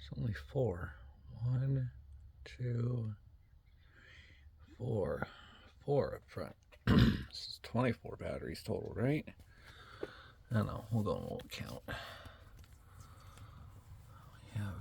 It's only 4. 1, 2, 4. 4 up front. This is 24 batteries total, right? I don't know. We'll go and we'll count. We have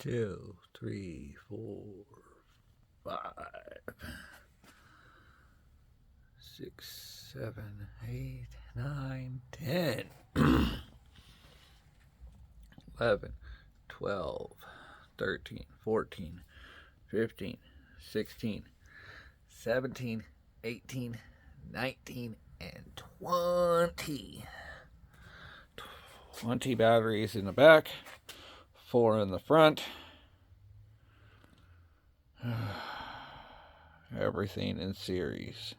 two, 3, 4, 5, 6, 7, 8, 9, 10, 11, 12, 13, 14, 15, 16, 17, 18, 19, and 20. 20 batteries in the back, 4 in the front. Everything in series.